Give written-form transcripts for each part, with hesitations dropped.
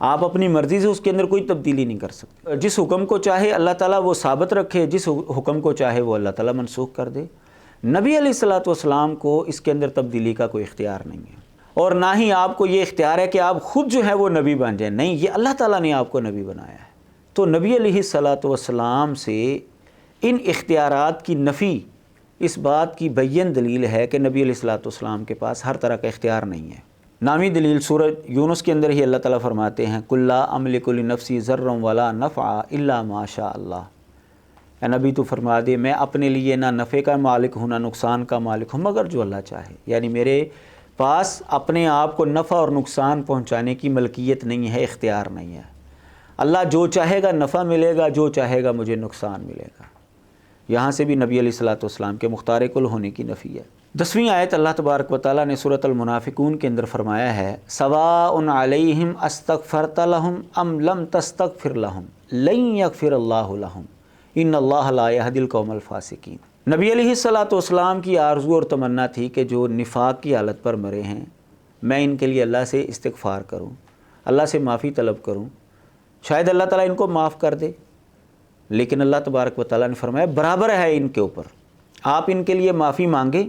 آپ اپنی مرضی سے اس کے اندر کوئی تبدیلی نہیں کر سکتے۔ جس حکم کو چاہے اللہ تعالیٰ وہ ثابت رکھے، جس حکم کو چاہے وہ اللہ تعالیٰ منسوخ کر دے۔ نبی علیہ الصلوۃ والسلام کو اس کے اندر تبدیلی کا کوئی اختیار نہیں ہے، اور نہ ہی آپ کو یہ اختیار ہے کہ آپ خود جو ہے وہ نبی بن جائیں، نہیں، یہ اللہ تعالیٰ نے آپ کو نبی بنایا ہے۔ تو نبی علیہ الصلوۃ والسلام سے ان اختیارات کی نفی اس بات کی بین دلیل ہے کہ نبی علیہ الصلوۃ والسلام کے پاس ہر طرح کا اختیار نہیں ہے۔ نامی دلیل سورہ یونس کے اندر ہی اللہ تعالیٰ فرماتے ہیں قُل لَا أَمْلِكُ لِنَفْسِي ضَرًّا وَلَا نَفْعًا إِلَّا مَا شَاءَ اللَّهُ۔ اے نبی تو فرما دے میں اپنے لیے نہ نفع کا مالک ہوں نہ نقصان کا مالک ہوں مگر جو اللہ چاہے، یعنی میرے پاس اپنے آپ کو نفع اور نقصان پہنچانے کی ملکیت نہیں ہے، اختیار نہیں ہے۔ اللہ جو چاہے گا نفع ملے گا، جو چاہے گا مجھے نقصان ملے گا۔ یہاں سے بھی نبی علیہ الصلوۃ والسلام کے مختار کل ہونے کی نفی ہے۔ 10ویں آیت اللہ تبارک و تعالیٰ نے سورۃ المنافقون کے اندر فرمایا ہے سواء علیہم استغفرت لہم ام لم تستغفر لہم لن یغفر اللہ لہم ان اللہ لا یہدی القوم الفاسقین۔ نبی علیہ الصلوۃ والسلام کی آرزو اور تمنا تھی کہ جو نفاق کی حالت پر مرے ہیں میں ان کے لیے اللہ سے استغفار کروں، اللہ سے معافی طلب کروں، شاید اللہ تعالیٰ ان کو معاف کر دے، لیکن اللہ تبارک و تعالیٰ نے فرمایا برابر ہے ان کے اوپر، آپ ان کے لیے معافی مانگیں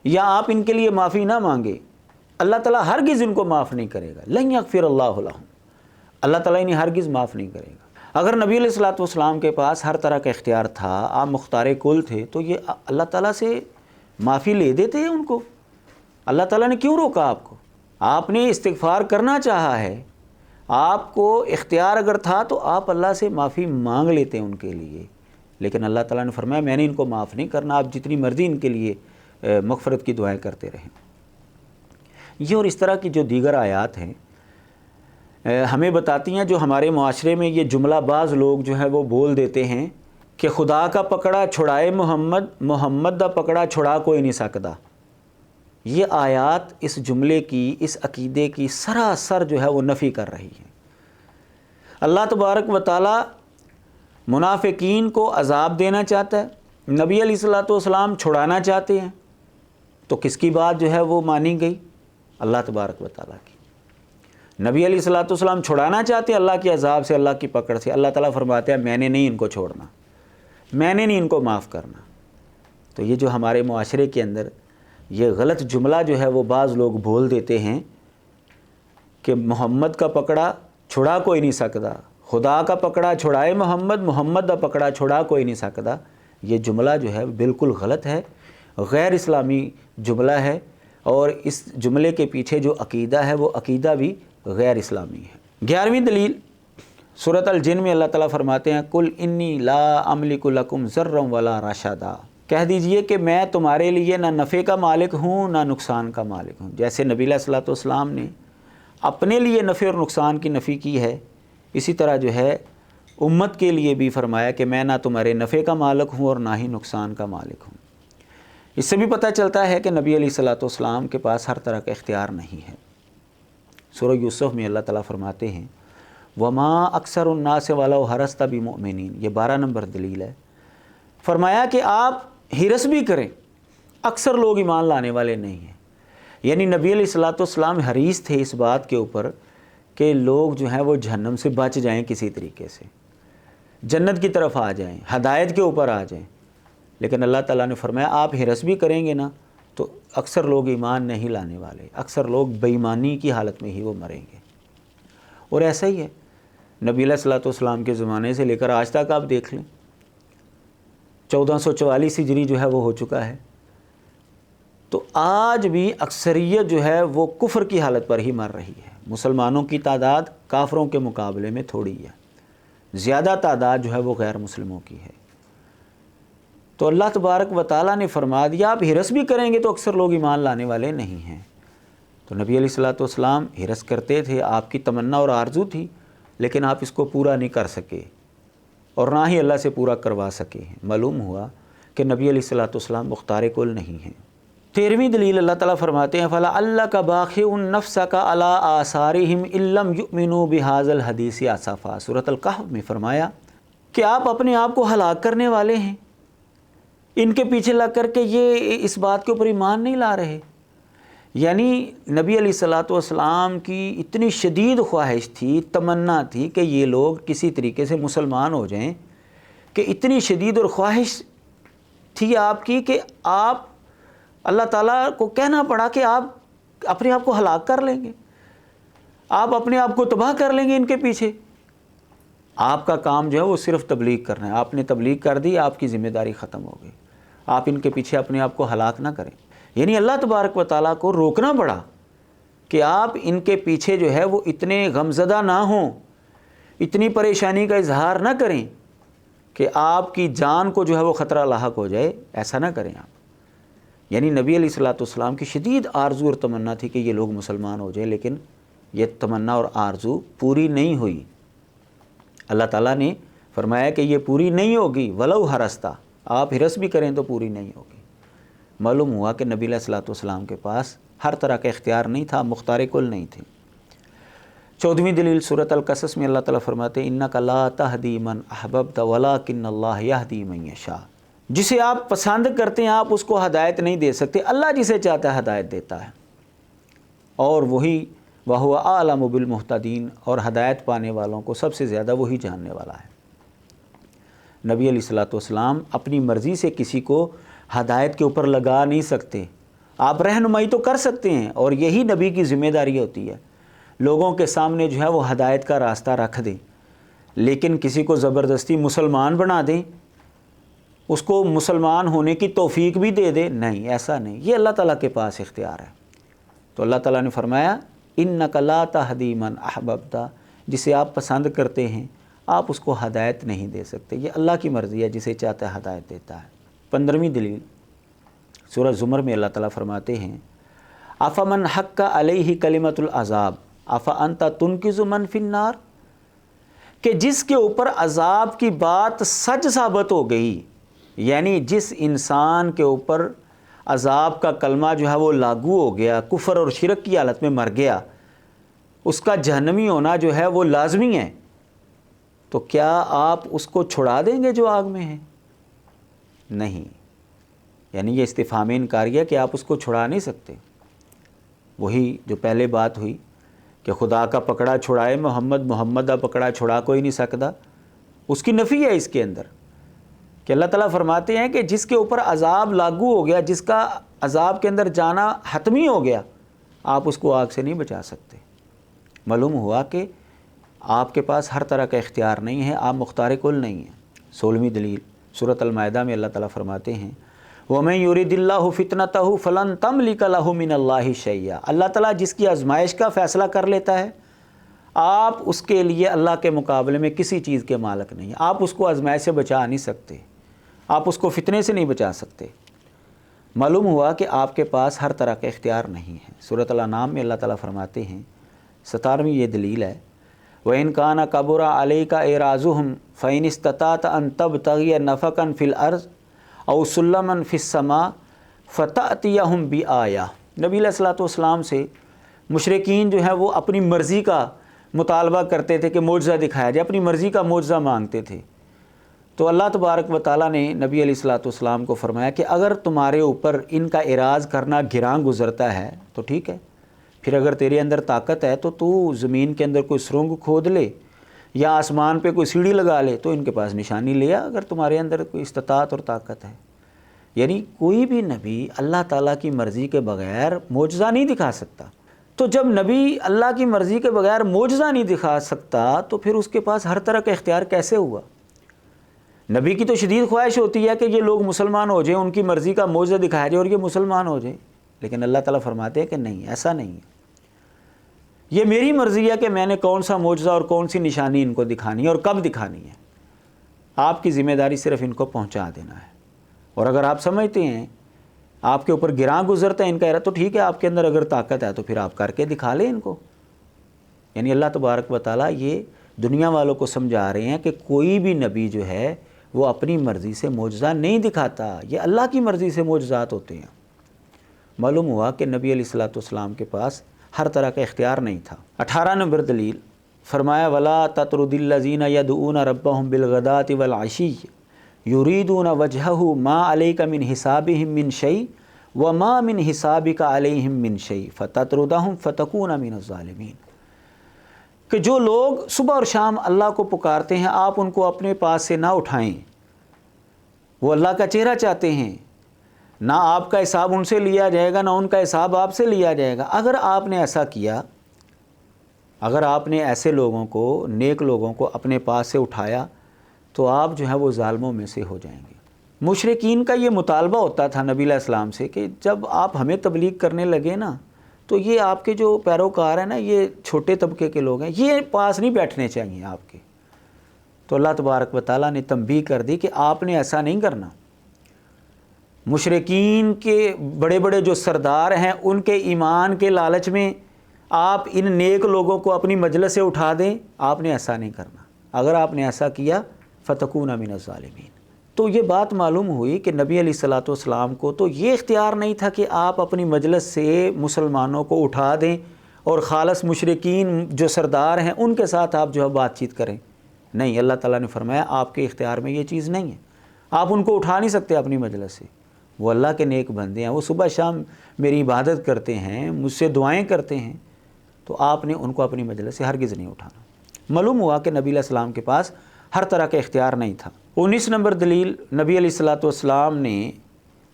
یا آپ ان کے لیے معافی نہ مانگے، اللہ تعالیٰ ہرگز ان کو معاف نہیں کرے گا۔ لن یغفر اللہ لہم، اللہ تعالیٰ انہیں ہرگز معاف نہیں کرے گا۔ اگر نبی علیہ الصلوۃ والسلام کے پاس ہر طرح کا اختیار تھا، آپ مختار کل تھے، تو یہ اللہ تعالیٰ سے معافی لے دیتے ہیں ان کو۔ اللہ تعالیٰ نے کیوں روکا آپ کو؟ آپ نے استغفار کرنا چاہا ہے، آپ کو اختیار اگر تھا تو آپ اللہ سے معافی مانگ لیتے ہیں ان کے لیے، لیکن اللہ تعالیٰ نے فرمایا میں نے ان کو معاف نہیں کرنا، آپ جتنی مرضی ان کے لیے مغفرت کی دعائیں کرتے رہیں۔ یہ اور اس طرح کی جو دیگر آیات ہیں ہمیں بتاتی ہیں، جو ہمارے معاشرے میں یہ جملہ بعض لوگ جو ہے وہ بول دیتے ہیں کہ خدا کا پکڑا چھڑائے محمد، محمد دا پکڑا چھڑا کوئی نہیں سکتا۔ یہ آیات اس جملے کی، اس عقیدے کی سراسر جو ہے وہ نفی کر رہی ہے۔ اللہ تبارک و تعالیٰ منافقین کو عذاب دینا چاہتا ہے، نبی علیہ الصلوۃ والسلام چھڑانا چاہتے ہیں، تو کس کی بات جو ہے وہ مانی گئی؟ اللہ تبارک و تعالیٰ کی۔ نبی علیہ الصلوۃ والسلام چھڑانا چاہتے ہیں اللہ کے عذاب سے، اللہ کی پکڑ سے، اللہ تعالیٰ فرماتے ہیں میں نے نہیں ان کو چھوڑنا، میں نے نہیں ان کو معاف کرنا۔ تو یہ جو ہمارے معاشرے کے اندر یہ غلط جملہ جو ہے وہ بعض لوگ بول دیتے ہیں کہ محمد کا پکڑا چھڑا کوئی نہیں سکتا، خدا کا پکڑا چھڑائے محمد، محمد کا پکڑا چھڑا کوئی نہیں سکتا، یہ جملہ جو ہے بالکل غلط ہے، غیر اسلامی جملہ ہے، اور اس جملے کے پیچھے جو عقیدہ ہے وہ عقیدہ بھی غیر اسلامی ہے۔ 11ویں دلیل سورۃ الجن میں اللہ تعالیٰ فرماتے ہیں قُلْ إِنِّي لَا أَمْلِكُ لَكُمْ ضَرًّا وَلَا رَشَدًا، کہہ دیجئے کہ میں تمہارے لیے نہ نفع کا مالک ہوں نہ نقصان کا مالک ہوں۔ جیسے نبی علیہ الصلوۃ والسلام نے اپنے لیے نفع اور نقصان کی نفی کی ہے، اسی طرح جو ہے امت کے لیے بھی فرمایا کہ میں نہ تمہارے نفع کا مالک ہوں اور نہ ہی نقصان کا مالک ہوں۔ اس سے بھی پتہ چلتا ہے کہ نبی علیہ الصلوۃ والسلام کے پاس ہر طرح کا اختیار نہیں ہے۔ سورہ یوسف میں اللہ تعالیٰ فرماتے ہیں وَمَا أَكْثَرُ النَّاسِ وَلَوْ حَرَصْتَ بِمُؤْمِنِينَ، یہ 12 نمبر دلیل ہے۔ فرمایا کہ آپ حرص بھی کریں، اکثر لوگ ایمان لانے والے نہیں ہیں، یعنی نبی علیہ الصلوۃ والسلام حریص تھے اس بات کے اوپر کہ لوگ جو ہیں وہ جہنم سے بچ جائیں، کسی طریقے سے جنت کی طرف آ جائیں، ہدایت کے اوپر آ جائیں، لیکن اللہ تعالیٰ نے فرمایا آپ حرص بھی کریں گے نا تو اکثر لوگ ایمان نہیں لانے والے، اکثر لوگ بے ایمانی کی حالت میں ہی وہ مریں گے۔ اور ایسا ہی ہے نبی علیہ الصلوۃ والسلام کے زمانے سے لے کر آج تک آپ دیکھ لیں، 1444 ہجری جو ہے وہ ہو چکا ہے، تو آج بھی اکثریت جو ہے وہ کفر کی حالت پر ہی مر رہی ہے۔ مسلمانوں کی تعداد کافروں کے مقابلے میں تھوڑی ہے، زیادہ تعداد جو ہے وہ غیر مسلموں کی ہے۔ تو اللہ تبارک و تعالیٰ نے فرما دیا آپ حرص بھی کریں گے تو اکثر لوگ ایمان لانے والے نہیں ہیں۔ تو نبی علیہ الصلوۃ والسلام حرص کرتے تھے، آپ کی تمنا اور آرزو تھی، لیکن آپ اس کو پورا نہیں کر سکے اور نہ ہی اللہ سے پورا کروا سکے ہیں۔ معلوم ہوا کہ نبی علیہ الصلوۃ والسلام مختار کل نہیں ہیں۔ 13ویں دلیل اللہ تعالیٰ فرماتے ہیں فَلَعَلَّكَ بَاخِعٌ نَفْسَكَ عَلَىٰ آثَارِهِمْ إِن لَّمْ يُؤْمِنُوا بِهَٰذَا الْحَدِيثِ آسَفًا۔ سورۃ الکہف میں فرمایا کہ آپ اپنے آپ کو ہلاک کرنے والے ہیں ان کے پیچھے لگ کر کے یہ اس بات کے اوپر ایمان نہیں لا رہے یعنی نبی علیہ الصلوۃ والسلام کی اتنی شدید خواہش تھی، تمنا تھی کہ یہ لوگ کسی طریقے سے مسلمان ہو جائیں، کہ اتنی شدید اور خواہش تھی آپ کی کہ آپ اللہ تعالیٰ کو کہنا پڑا کہ آپ اپنے آپ کو ہلاک کر لیں گے، آپ اپنے آپ کو تباہ کر لیں گے ان کے پیچھے۔ آپ کا کام جو ہے وہ صرف تبلیغ کرنا ہے، آپ نے تبلیغ کر دی، آپ کی ذمہ داری ختم ہو گئی، آپ ان کے پیچھے اپنے آپ کو ہلاک نہ کریں۔ یعنی اللہ تبارک و تعالیٰ کو روکنا پڑا کہ آپ ان کے پیچھے جو ہے وہ اتنے غمزدہ نہ ہوں، اتنی پریشانی کا اظہار نہ کریں کہ آپ کی جان کو جو ہے وہ خطرہ لاحق ہو جائے، ایسا نہ کریں آپ۔ یعنی نبی علیہ الصلوۃ والسلام کی شدید آرزو اور تمنا تھی کہ یہ لوگ مسلمان ہو جائیں، لیکن یہ تمنا اور آرزو پوری نہیں ہوئی۔ اللہ تعالیٰ نے فرمایا کہ یہ پوری نہیں ہوگی، ولو ہرستا، آپ ہرس بھی کریں تو پوری نہیں ہوگی۔ معلوم ہوا کہ نبی علیہ الصلوۃ والسلام کے پاس ہر طرح کا اختیار نہیں تھا، مختار کل نہیں تھے۔ 14ویں دلیل سورۃ القصص میں اللہ تعالیٰ فرماتے ہیں اِنَّکَ لَا تَهْدِی مَنْ أَحْبَبْتَ وَلَٰكِنَّ اللَّهَ يَهْدِی مَن يَشَاءُ۔ جسے آپ پسند کرتے ہیں آپ اس کو ہدایت نہیں دے سکتے، اللہ جسے چاہتا ہے ہدایت دیتا ہے، اور وہی وَهُوَ أَعْلَمُ بِالْمُهْتَدِينَ، اور ہدایت پانے والوں کو سب سے زیادہ وہی جاننے والا ہے۔ نبی علیہ الصلوۃ والسلام اپنی مرضی سے کسی کو ہدایت کے اوپر لگا نہیں سکتے، آپ رہنمائی تو کر سکتے ہیں، اور یہی نبی کی ذمہ داری ہوتی ہے، لوگوں کے سامنے جو ہے وہ ہدایت کا راستہ رکھ دیں، لیکن کسی کو زبردستی مسلمان بنا دیں، اس کو مسلمان ہونے کی توفیق بھی دے دے، نہیں، ایسا نہیں، یہ اللہ تعالیٰ کے پاس اختیار ہے۔ تو اللہ تعالیٰ نے فرمایا اِنَّکَ لَا تَهْدِی مَنْ أَحْبَبْتَ، جسے آپ پسند کرتے ہیں آپ اس کو ہدایت نہیں دے سکتے، یہ اللہ کی مرضی ہے، جسے چاہتا ہے ہدایت دیتا ہے۔ 15ویں دلیل سورہ زمر میں اللہ تعالیٰ فرماتے ہیں أَفَمَنْ حَقَّ عَلَيْهِ كَلِمَةُ الْعَذَابِ أَفَأَنْتَ تُنْقِذُ مَنْ فِي النَّارِ، کہ جس کے اوپر عذاب کی بات سچ ثابت ہو گئی، یعنی جس انسان کے اوپر عذاب کا کلمہ جو ہے وہ لاگو ہو گیا، کفر اور شرک کی حالت میں مر گیا، اس کا جہنمی ہونا جو ہے وہ لازمی ہے، تو کیا آپ اس کو چھڑا دیں گے جو آگ میں ہے؟ نہیں، یعنی یہ استفہام انکاریہ کہ آپ اس کو چھڑا نہیں سکتے۔ وہی جو پہلے بات ہوئی کہ خدا کا پکڑا چھڑائے محمد دا پکڑا چھڑا کوئی نہیں سکتا، اس کی نفی ہے اس کے اندر، کہ اللہ تعالیٰ فرماتے ہیں کہ جس کے اوپر عذاب لاگو ہو گیا، جس کا عذاب کے اندر جانا حتمی ہو گیا، آپ اس کو آگ سے نہیں بچا سکتے۔ معلوم ہوا کہ آپ کے پاس ہر طرح کا اختیار نہیں ہے، آپ مختار کل نہیں ہیں۔ 16ویں دلیل سورۃ المائدہ میں اللہ تعالیٰ فرماتے ہیں وَمَن يُرِدِ اللَّهُ فِتْنَتَهُ فَلَن تَمْلِكَ لَهُ مِنَ اللَّهِ شَيْئًا، اللہ تعالیٰ جس کی آزمائش کا فیصلہ کر لیتا ہے، آپ اس کے لیے اللہ کے مقابلے میں کسی چیز کے مالک نہیں، آپ اس کو آزمائش سے بچا نہیں سکتے، آپ اس کو فتنے سے نہیں بچا سکتے۔ معلوم ہوا کہ آپ کے پاس ہر طرح کا اختیار نہیں ہے۔ سورۃ الانعام میں اللہ تعالیٰ فرماتے ہیں 17ویں یہ دلیل ہے وَإِن كَانَ كَبُرَ عَلَيْكَ إِعْرَاضُهُمْ فَإِنِ اسْتَطَعْتَ أَن تَبْتَغِيَ نَفَقًا فِي الْأَرْضِ أَوْ سُلَّمًا فِي السَّمَاءِ فَتَأْتِيَهُمْ بِآيَةٍ، نبی علیہ الصلوۃ والسلام سے مشرکین جو ہے وہ اپنی مرضی کا مطالبہ کرتے تھے کہ معجزہ دکھایا جائے، اپنی مرضی کا معجزہ مانگتے تھے۔ تو اللہ تبارک و تعالیٰ نے نبی علیہ الصلوۃ والسلام کو فرمایا کہ اگر تمہارے اوپر ان کا اعراض کرنا گراں گزرتا ہے تو ٹھیک ہے، پھر اگر تیرے اندر طاقت ہے تو زمین کے اندر کوئی سرنگ کھود لے یا آسمان پہ کوئی سیڑھی لگا لے، تو ان کے پاس نشانی لے آ اگر تمہارے اندر کوئی استطاعت اور طاقت ہے۔ یعنی کوئی بھی نبی اللہ تعالیٰ کی مرضی کے بغیر معجزہ نہیں دکھا سکتا۔ تو جب نبی اللہ کی مرضی کے بغیر معجزہ نہیں دکھا سکتا تو پھر اس کے پاس ہر طرح کا اختیار کیسے ہوا؟ نبی کی تو شدید خواہش ہوتی ہے کہ یہ لوگ مسلمان ہو جائیں، ان کی مرضی کا معجزہ دکھایا جائے اور یہ مسلمان ہو جائیں، لیکن اللہ تعالیٰ فرماتے ہیں کہ نہیں، ایسا نہیں ہے، یہ میری مرضی ہے کہ میں نے کون سا معجزہ اور کون سی نشانی ان کو دکھانی ہے اور کب دکھانی ہے، آپ کی ذمہ داری صرف ان کو پہنچا دینا ہے۔ اور اگر آپ سمجھتے ہیں آپ کے اوپر گراں گزرتا ہے ان کا ارادہ، تو ٹھیک ہے، آپ کے اندر اگر طاقت ہے تو پھر آپ کر کے دکھا لیں ان کو۔ یعنی اللہ تبارک و تعالیٰ یہ دنیا والوں کو سمجھا رہے ہیں کہ کوئی بھی نبی جو ہے وہ اپنی مرضی سے معجزہ نہیں دکھاتا، یہ اللہ کی مرضی سے معجزات ہوتے ہیں۔ معلوم ہوا کہ نبی علیہ الصلوۃ والسلام کے پاس ہر طرح کا اختیار نہیں تھا۔ 18 نمبر دلیل فرمایا وَلَا تَطْرُدِ الَّذِينَ يَدْعُونَ رَبَّهُمْ بِالْغَدَاةِ وَالْعَشِيِّ يُرِيدُونَ وَجْهَهُ مَا عَلَيْكَ مِنْ حِسَابِهِمْ مِنْ شَيْءٍ وما من حسابک علیہم من شیء فتطردہم فتکون من الظالمین، کہ جو لوگ صبح اور شام اللہ کو پکارتے ہیں آپ ان کو اپنے پاس سے نہ اٹھائیں، وہ اللہ کا چہرہ چاہتے ہیں، نہ آپ کا حساب ان سے لیا جائے گا نہ ان کا حساب آپ سے لیا جائے گا۔ اگر آپ نے ایسا کیا، اگر آپ نے ایسے لوگوں کو، نیک لوگوں کو اپنے پاس سے اٹھایا تو آپ جو ہے وہ ظالموں میں سے ہو جائیں گے۔ مشرکین کا یہ مطالبہ ہوتا تھا نبی علیہ السلام سے کہ جب آپ ہمیں تبلیغ کرنے لگے نا تو یہ آپ کے جو پیروکار ہیں نا، یہ چھوٹے طبقے کے لوگ ہیں، یہ پاس نہیں بیٹھنے چاہیے آپ کے۔ تو اللہ تبارک و تعالیٰ نے تنبیہ کر دی کہ آپ نے ایسا نہیں کرنا۔ مشرکین کے بڑے بڑے جو سردار ہیں ان کے ایمان کے لالچ میں آپ ان نیک لوگوں کو اپنی مجلس سے اٹھا دیں، آپ نے ایسا نہیں کرنا۔ اگر آپ نے ایسا کیا فتکون من الظالمین۔ تو یہ بات معلوم ہوئی کہ نبی علیہ الصلوۃ والسلام کو تو یہ اختیار نہیں تھا کہ آپ اپنی مجلس سے مسلمانوں کو اٹھا دیں اور خالص مشرکین جو سردار ہیں ان کے ساتھ آپ جو ہے بات چیت کریں۔ نہیں، اللہ تعالیٰ نے فرمایا آپ کے اختیار میں یہ چیز نہیں ہے، آپ ان کو اٹھا نہیں سکتے اپنی مجلس سے۔ وہ اللہ کے نیک بندے ہیں، وہ صبح شام میری عبادت کرتے ہیں، مجھ سے دعائیں کرتے ہیں، تو آپ نے ان کو اپنی مجلس سے ہرگز نہیں اٹھانا۔ معلوم ہوا کہ نبی علیہ السلام کے پاس ہر طرح کا اختیار نہیں تھا۔ 19 نمبر دلیل، نبی علیہ الصلوۃ والسلام نے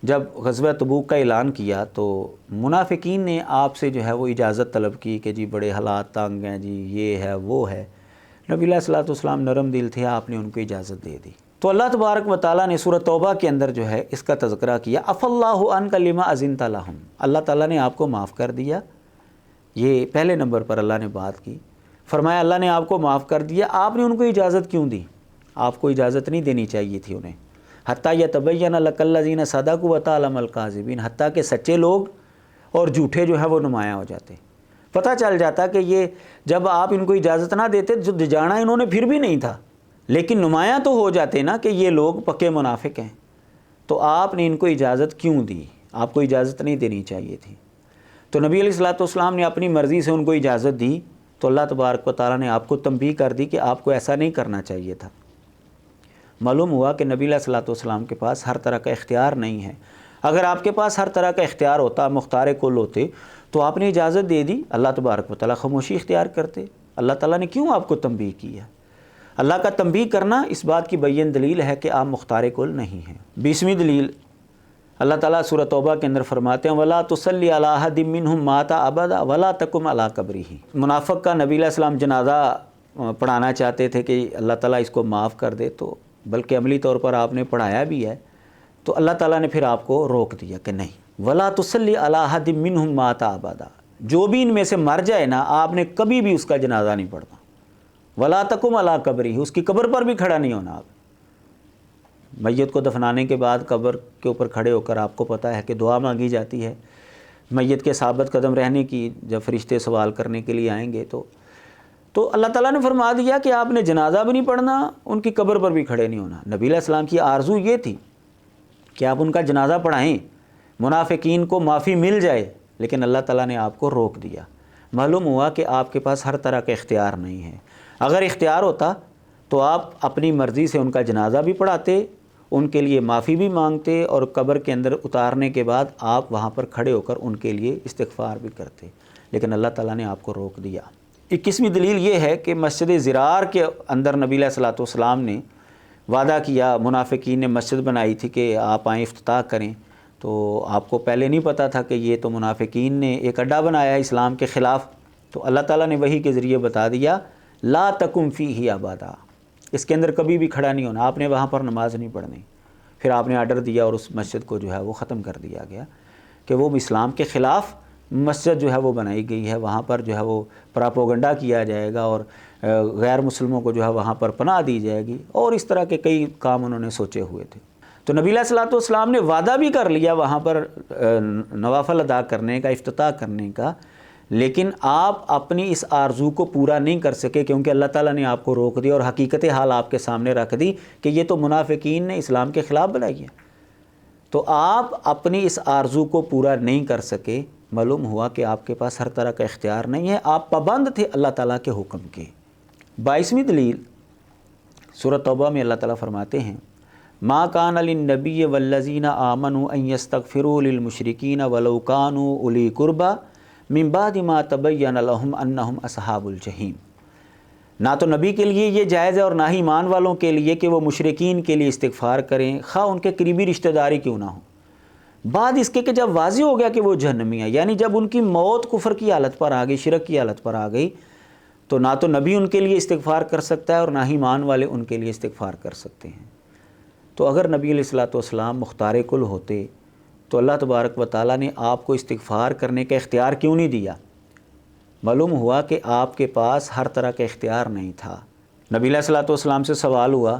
جب غزوہ تبوک کا اعلان کیا تو منافقین نے آپ سے جو ہے وہ اجازت طلب کی کہ جی بڑے حالات تنگ ہیں، جی یہ ہے وہ ہے۔ نبی علیہ الصلوۃ والسلام نرم دل تھے، آپ نے ان کو اجازت دے دی۔ تو اللہ تبارک و تعالیٰ نے سورۃ توبہ کے اندر جو ہے اس کا تذکرہ کیا، عفی اللہ عنک لما اذنت لہم، اللہ تعالیٰ نے آپ کو معاف کر دیا۔ یہ پہلے نمبر پر اللہ نے بات کی، فرمایا اللہ نے آپ کو معاف کر دیا، آپ نے ان کو اجازت کیوں دی؟ آپ کو اجازت نہیں دینی چاہیے تھی انہیں۔ حتیٰ یتبین لک الذین صدقوا وتعلم الکاذبین، حتیٰ کہ سچے لوگ اور جھوٹے جو ہے وہ نمایاں ہو جاتے۔ پتہ چل جاتا کہ یہ جب آپ ان کو اجازت نہ دیتے جو جانا انہوں نے پھر بھی نہیں تھا، لیکن نمایاں تو ہو جاتے نا کہ یہ لوگ پکے منافق ہیں، تو آپ نے ان کو اجازت کیوں دی؟ آپ کو اجازت نہیں دینی چاہیے تھی۔ تو نبی علیہ الصلوۃ والسلام نے اپنی مرضی سے ان کو اجازت دی، تو اللہ تبارک و تعالیٰ نے آپ کو تنبیہ کر دی کہ آپ کو ایسا نہیں کرنا چاہیے تھا۔ معلوم ہوا کہ نبی علیہ الصلوۃ والسلام کے پاس ہر طرح کا اختیار نہیں ہے۔ اگر آپ کے پاس ہر طرح کا اختیار ہوتا، مختار کل ہوتے، تو آپ نے اجازت دے دی، اللہ تبارک و تعالیٰ خاموشی اختیار کرتے۔ اللہ تعالیٰ نے کیوں آپ کو تنبیہ کی ہے؟ اللہ کا تنبیہ کرنا اس بات کی بین دلیل ہے کہ آپ مختار کل نہیں ہیں۔ 20ویں دلیل، اللہ تعالیٰ سورۃ توبہ کے اندر فرماتے ہیں وَلَا تُصَلِّ عَلَىٰ أَحَدٍ مِّنْهُمْ مَاتَ أَبَدًا وَلَا تَقُمْ عَلَىٰ قَبْرِهِ۔ منافق کا نبی علیہ السلام جنازہ پڑھانا چاہتے تھے کہ اللہ تعالیٰ اس کو معاف کر دے، تو بلکہ عملی طور پر آپ نے پڑھایا بھی ہے، تو اللہ تعالیٰ نے پھر آپ کو روک دیا کہ نہیں، وَلَا تُصَلِّ عَلَىٰ أَحَدٍ مِّنْهُمْ مَاتَ أَبَدًا، جو بھی ان میں سے مر جائے نا آپ نے کبھی بھی اس کا جنازہ نہیں پڑھنا۔ وَلَا تَقُمْ عَلَىٰ قَبْرِهِ، اس کی قبر پر بھی کھڑا نہیں ہونا آپ۔ میت کو دفنانے کے بعد قبر کے اوپر کھڑے ہو کر آپ کو پتہ ہے کہ دعا مانگی جاتی ہے، میت کے ثابت قدم رہنے کی، جب فرشتے سوال کرنے کے لیے آئیں گے تو اللہ تعالیٰ نے فرما دیا کہ آپ نے جنازہ بھی نہیں پڑھنا، ان کی قبر پر بھی کھڑے نہیں ہونا۔ نبی علیہ السلام کی آرزو یہ تھی کہ آپ ان کا جنازہ پڑھائیں، منافقین کو معافی مل جائے، لیکن اللہ تعالیٰ نے آپ کو روک دیا۔ معلوم ہوا کہ آپ کے پاس ہر طرح کا اختیار نہیں ہے۔ اگر اختیار ہوتا تو آپ اپنی مرضی سے ان کا جنازہ بھی پڑھاتے، ان کے لیے معافی بھی مانگتے، اور قبر کے اندر اتارنے کے بعد آپ وہاں پر کھڑے ہو کر ان کے لیے استغفار بھی کرتے، لیکن اللہ تعالیٰ نے آپ کو روک دیا۔ 21ویں دلیل یہ ہے کہ مسجد زرار کے اندر نبی علیہ الصلوۃ والسلام نے وعدہ کیا، منافقین نے مسجد بنائی تھی کہ آپ آئیں افتتاح کریں، تو آپ کو پہلے نہیں پتہ تھا کہ یہ تو منافقین نے ایک اڈا بنایا ہے اسلام کے خلاف، تو اللہ تعالیٰ نے وحی کے ذریعے بتا دیا لا تقم فیہ ابدا، اس کے اندر کبھی بھی کھڑا نہیں ہونا، آپ نے وہاں پر نماز نہیں پڑھنی۔ پھر آپ نے آرڈر دیا اور اس مسجد کو جو ہے وہ ختم کر دیا گیا کہ وہ اسلام کے خلاف مسجد جو ہے وہ بنائی گئی ہے، وہاں پر جو ہے وہ پراپوگنڈا کیا جائے گا اور غیر مسلموں کو جو ہے وہاں پر پناہ دی جائے گی، اور اس طرح کے کئی کام انہوں نے سوچے ہوئے تھے۔ تو نبی علیہ الصلوۃ والسلام نے وعدہ بھی کر لیا وہاں پر نوافل ادا کرنے کا، افتتاح کرنے کا، لیکن آپ اپنی اس آرزو کو پورا نہیں کر سکے کیونکہ اللہ تعالیٰ نے آپ کو روک دیا اور حقیقت حال آپ کے سامنے رکھ دی کہ یہ تو منافقین نے اسلام کے خلاف بنائی ہے۔ تو آپ اپنی اس آرزو کو پورا نہیں کر سکے، معلوم ہوا کہ آپ کے پاس ہر طرح کا اختیار نہیں ہے، آپ پابند تھے اللہ تعالیٰ کے حکم کے۔ 22ویں دلیل، سورۃ توبہ میں اللہ تعالیٰ فرماتے ہیں ما کان للنبی والذین آمنوا ان یستغفروا للمشرکین ولو کانوا اولی قربی من بعد ما تبین لهم انہم اصحاب الجحیم۔ نہ تو نبی کے لیے یہ جائز ہے اور نہ ہی ایمان والوں کے لیے کہ وہ مشرکین کے لیے استغفار کریں، خواہ ان کے قریبی رشتہ داری کیوں نہ ہوں، بعد اس کے کہ جب واضح ہو گیا کہ وہ جہنمی ہیں، یعنی جب ان کی موت کفر کی حالت پر آ گئی، شرک کی حالت پر آ گئی، تو نہ تو نبی ان کے لیے استغفار کر سکتا ہے اور نہ ہی ایمان والے ان کے لیے استغفار کر سکتے ہیں۔ تو اگر نبی علیہ الصلوۃ والسلام مختار کل ہوتے تو اللہ تبارک و تعالیٰ نے آپ کو استغفار کرنے کا اختیار کیوں نہیں دیا؟ معلوم ہوا کہ آپ کے پاس ہر طرح کا اختیار نہیں تھا۔ نبی علیہ الصلوۃ والسلام سے سوال ہوا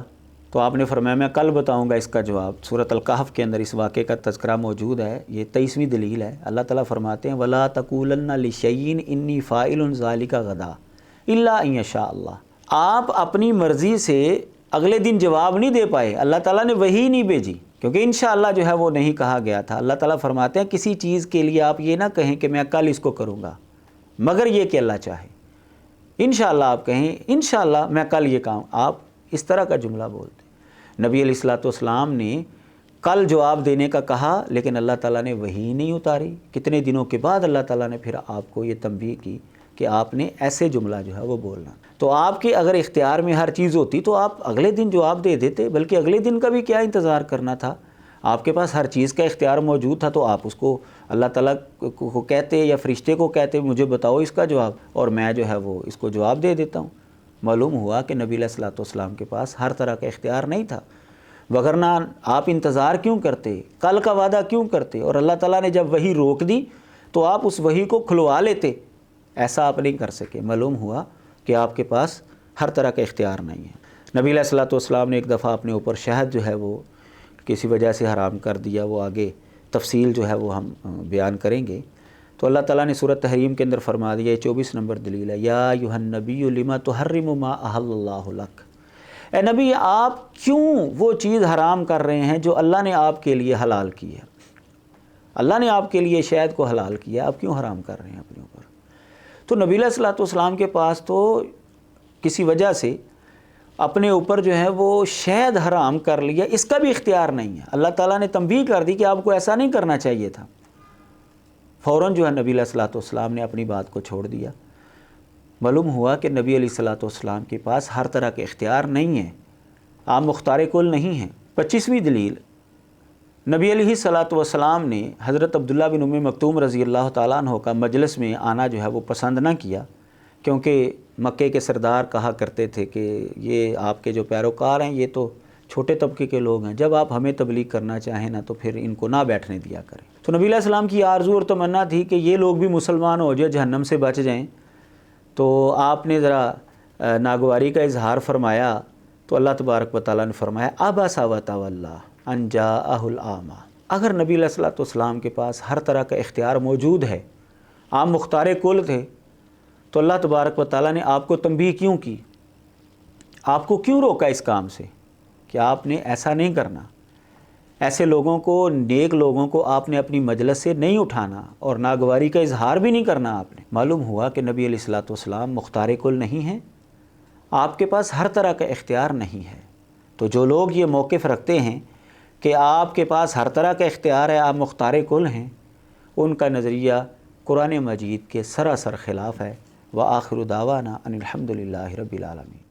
تو آپ نے فرمایا میں کل بتاؤں گا اس کا جواب۔ سورۃ الکہف کے اندر اس واقعے کا تذکرہ موجود ہے، یہ 23ویں دلیل ہے۔ اللہ تعالیٰ فرماتے ہیں وَلَا تَقُولَنَّ لِشَيْءٍ إِنِّي فَاعِلٌ ذَلِكَ غَدًا إِلَّا أَن يَشَاءَ اللَّهُ۔ آپ اپنی مرضی سے اگلے دن جواب نہیں دے پائے، اللہ تعالیٰ نے وحی نہیں بھیجی، کیونکہ انشاءاللہ جو ہے وہ نہیں کہا گیا تھا۔ اللہ تعالیٰ فرماتے ہیں کسی چیز کے لیے آپ یہ نہ کہیں کہ میں کل اس کو کروں گا، مگر یہ کہ اللہ چاہے۔ انشاءاللہ آپ کہیں انشاءاللہ میں کل یہ کام، آپ اس طرح کا جملہ بولتے۔ نبی علیہ الصلوۃ والسلام نے کل جواب دینے کا کہا، لیکن اللہ تعالیٰ نے وحی نہیں اتاری۔ کتنے دنوں کے بعد اللہ تعالیٰ نے پھر آپ کو یہ تنبیہ کی کہ آپ نے ایسے جملہ جو ہے وہ بولنا۔ تو آپ کے اگر اختیار میں ہر چیز ہوتی تو آپ اگلے دن جواب دے دیتے، بلکہ اگلے دن کا بھی کیا انتظار کرنا تھا؟ آپ کے پاس ہر چیز کا اختیار موجود تھا، تو آپ اس کو اللہ تعالیٰ کو کہتے یا فرشتے کو کہتے مجھے بتاؤ اس کا جواب، اور میں جو ہے وہ اس کو جواب دے دیتا ہوں۔ معلوم ہوا کہ نبی علیہ الصلوۃ والسلام کے پاس ہر طرح کا اختیار نہیں تھا، وگرنہ آپ انتظار کیوں کرتے، کل کا وعدہ کیوں کرتے؟ اور اللہ تعالیٰ نے جب وحی روک دی تو آپ اس وحی کو کھلوا لیتے، ایسا آپ نہیں کر سکے۔ معلوم ہوا کہ آپ کے پاس ہر طرح کا اختیار نہیں ہے۔ نبی علیہ الصلوۃ والسلام نے ایک دفعہ اپنے اوپر شہد جو ہے وہ کسی وجہ سے حرام کر دیا، وہ آگے تفصیل جو ہے وہ ہم بیان کریں گے۔ تو اللہ تعالیٰ نے سورۃ تحریم کے اندر فرما دیا، یہ 24 نمبر دلیل ہے، یا ایھا النبی لما تحرم ما احل اللہ لک۔ اے نبی آپ کیوں وہ چیز حرام کر رہے ہیں جو اللہ نے آپ کے لیے حلال کی ہے؟ اللہ نے آپ کے لیے شہد کو حلال کیا، آپ کیوں حرام کر رہے ہیں اپنے اوپر؟ تو نبی علیہ الصلوۃ والسلام کے پاس تو کسی وجہ سے اپنے اوپر جو ہے وہ شہد حرام کر لیا، اس کا بھی اختیار نہیں ہے۔ اللہ تعالیٰ نے تنبیہ کر دی کہ آپ کو ایسا نہیں کرنا چاہیے تھا، فوراً جو ہے نبی علیہ الصلوۃ والسلام نے اپنی بات کو چھوڑ دیا۔ معلوم ہوا کہ نبی علیہ الصلوۃ والسلام کے پاس ہر طرح کے اختیار نہیں ہے، آپ مختار کل نہیں ہیں۔ 25ویں دلیل، نبی علیہ الصلوۃ والسلام نے حضرت عبداللہ بن ام مکتوم رضی اللہ تعالیٰ عنہ کا مجلس میں آنا جو ہے وہ پسند نہ کیا، کیونکہ مکے کے سردار کہا کرتے تھے کہ یہ آپ کے جو پیروکار ہیں یہ تو چھوٹے طبقے کے لوگ ہیں، جب آپ ہمیں تبلیغ کرنا چاہیں نا تو پھر ان کو نہ بیٹھنے دیا کریں۔ تو نبی علیہ السلام کی آرزو اور تمنا تھی کہ یہ لوگ بھی مسلمان ہو جائے، جہنم سے بچ جائیں۔ تو آپ نے ذرا ناگواری کا اظہار فرمایا تو اللہ تبارک و تعالیٰ نے فرمایا عبس وتولی ان جاءہ الاعمی۔ اگر نبی علیہ الصلوۃ والسلام کے پاس ہر طرح کا اختیار موجود ہے، آپ مختار کل تھے، تو اللہ تبارک و تعالیٰ نے آپ کو تنبیہ کیوں کی؟ آپ کو کیوں روکا اس کام سے کہ آپ نے ایسا نہیں کرنا؟ ایسے لوگوں کو، نیک لوگوں کو آپ نے اپنی مجلس سے نہیں اٹھانا اور ناگواری کا اظہار بھی نہیں کرنا آپ نے۔ معلوم ہوا کہ نبی علیہ الصلوۃ والسلام مختار کل نہیں ہیں، آپ کے پاس ہر طرح کا اختیار نہیں ہے۔ تو جو لوگ یہ موقف رکھتے ہیں کہ آپ کے پاس ہر طرح کا اختیار ہے، آپ مختار کل ہیں، ان کا نظریہ قرآن مجید کے سراسر خلاف ہے۔ وآخر دعوانا ان الحمد للہ رب العالمین۔